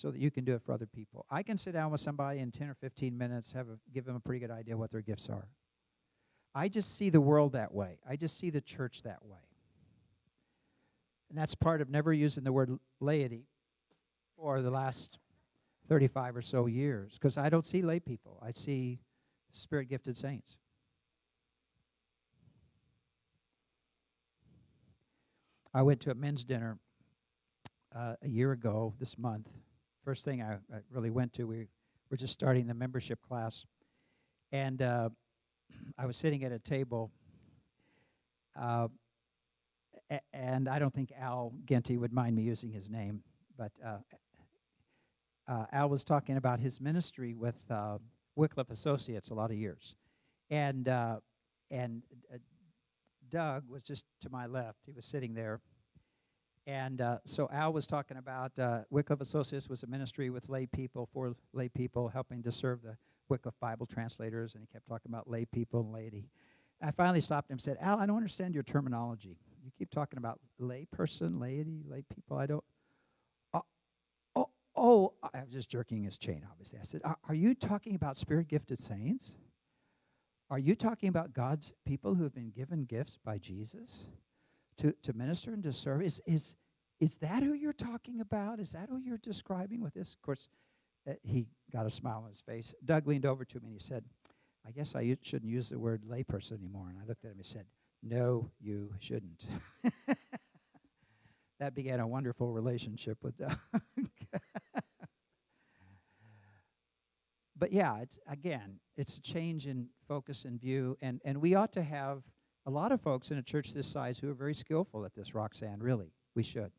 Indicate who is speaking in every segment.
Speaker 1: so that you can do it for other people. I can sit down with somebody in 10 or 15 minutes, give them a pretty good idea what their gifts are. I just see the world that way. I just see the church that way. And that's part of never using the word laity for the last 35 or so years, because I don't see lay people. I see Spirit-gifted saints. I went to a men's dinner a year ago this month. First thing I really went to, we were just starting the membership class. And I was sitting at a table, and I don't think Al Genty would mind me using his name, but Al was talking about his ministry with Wycliffe Associates a lot of years. And Doug was just to my left. He was sitting there. And so Al was talking about Wycliffe Associates was a ministry with lay people, for lay people, helping to serve the Wycliffe Bible translators, and he kept talking about lay people and laity. I finally stopped him and said, Al, I don't understand your terminology. You keep talking about lay person, laity, lay people. I don't. I was just jerking his chain, obviously. I said, are you talking about Spirit-gifted saints? Are you talking about God's people who have been given gifts by Jesus to minister and to serve? Is that who you're talking about? Is that who you're describing with this? Of course, he got a smile on his face. Doug leaned over to me and he said, I guess I shouldn't use the word layperson anymore. And I looked at him and said, no, you shouldn't. That began a wonderful relationship with Doug. But yeah, it's a change in focus and view. And we ought to have a lot of folks in a church this size who are very skillful at this, Roxanne, really. We should.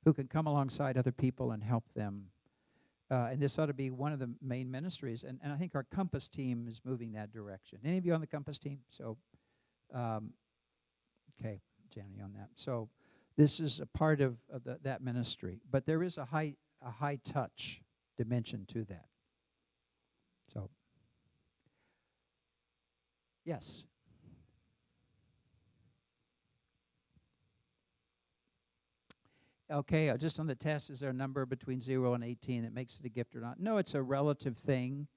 Speaker 1: Who can come alongside other people and help them. And this ought to be one of the main ministries. And I think our Compass team is moving that direction. Any of you on the Compass team? So, okay, Jenny on that. So this is a part of that ministry. But there is a high touch dimension to that. So, yes. Okay, just on the test, is there a number between 0 and 18 that makes it a gift or not? No, it's a relative thing.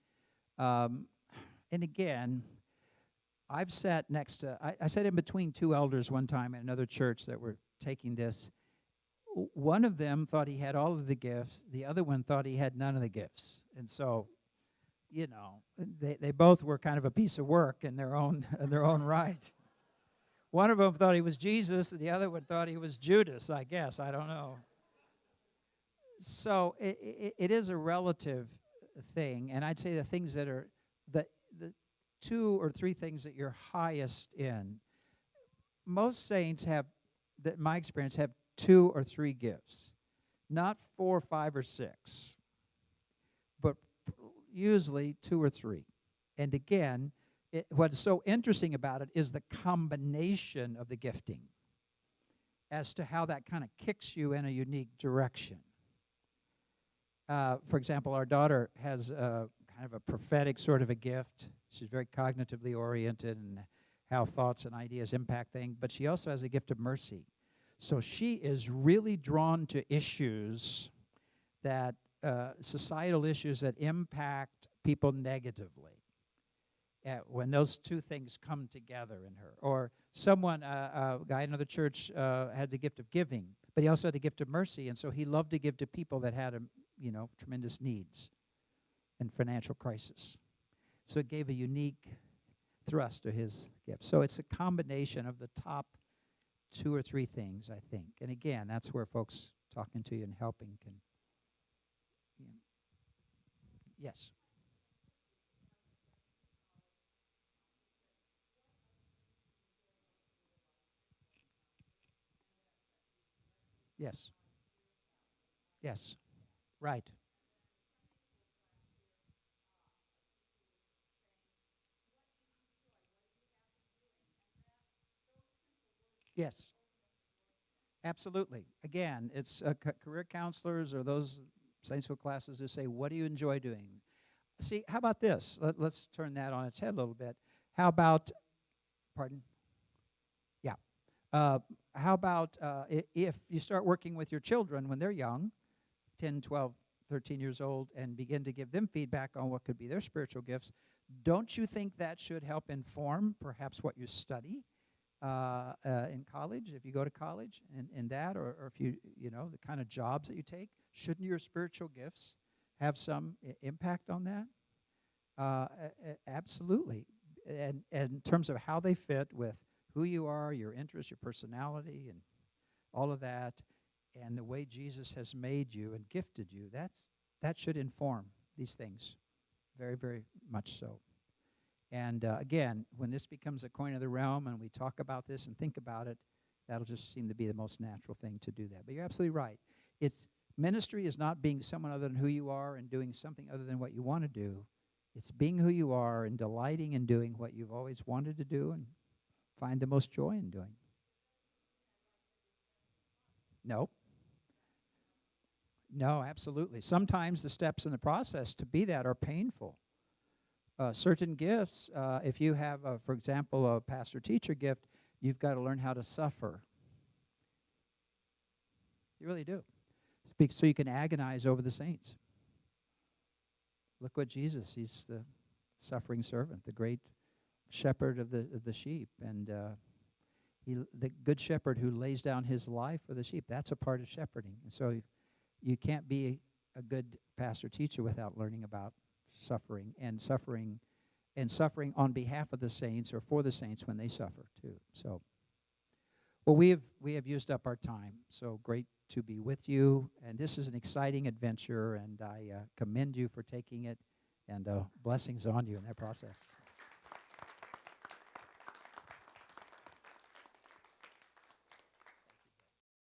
Speaker 1: And again, I've sat next to, I sat in between two elders one time in another church that were taking this. One of them thought he had all of the gifts. The other one thought he had none of the gifts. And so, you know, they both were kind of a piece of work in their own right. One of them thought he was Jesus, and the other one thought he was Judas, I guess. I don't know. So it is a relative thing, and I'd say the things that are the 2 or 3 things that you're highest in. Most saints have, that my experience, have 2 or 3 gifts, not 4, 5, or 6, but usually 2 or 3. And again, what's so interesting about it is the combination of the gifting as to how that kind of kicks you in a unique direction. For example, our daughter has kind of a prophetic sort of a gift. She's very cognitively oriented and how thoughts and ideas impact things, but she also has a gift of mercy. So she is really drawn to issues that, societal issues that impact people negatively. When those 2 things come together in her. Or someone, a guy in another church had the gift of giving, but he also had the gift of mercy, and so he loved to give to people that had, tremendous needs and financial crisis. So it gave a unique thrust to his gift. So it's a combination of the top 2 or 3 things, I think. And again, that's where folks talking to you and helping can. Yes. Yes. Yes. Right. Yes. Absolutely. Again, it's career counselors or those Sunday school classes who say, what do you enjoy doing? See, how about this? Let's turn that on its head a little bit. How about, pardon? Yeah. How about if you start working with your children when they're young, 10, 12, 13 years old, and begin to give them feedback on what could be their spiritual gifts, don't you think that should help inform perhaps what you study in college, if you go to college, and that, or if the kind of jobs that you take? Shouldn't your spiritual gifts have some impact on that? Absolutely. And in terms of how they fit with who you are, your interests, your personality, and all of that, and the way Jesus has made you and gifted you, that should inform these things very, very much so. And again, when this becomes a coin of the realm and we talk about this and think about it, that'll just seem to be the most natural thing to do that. But you're absolutely right. Ministry is not being someone other than who you are and doing something other than what you want to do. It's being who you are and delighting in doing what you've always wanted to do and find the most joy in doing. No. No, absolutely. Sometimes the steps in the process to be that are painful. Certain gifts, if you have, for example, a pastor-teacher gift, you've got to learn how to suffer. You really do. So you can agonize over the saints. Look what Jesus, he's the suffering servant, the great shepherd of the sheep. And the good shepherd who lays down his life for the sheep, that's a part of shepherding. And so you can't be a good pastor-teacher without learning about suffering on behalf of the saints or for the saints when they suffer too. So, well, we have used up our time. So great to be with you, and this is an exciting adventure, and I commend you for taking it, and blessings on you in that process.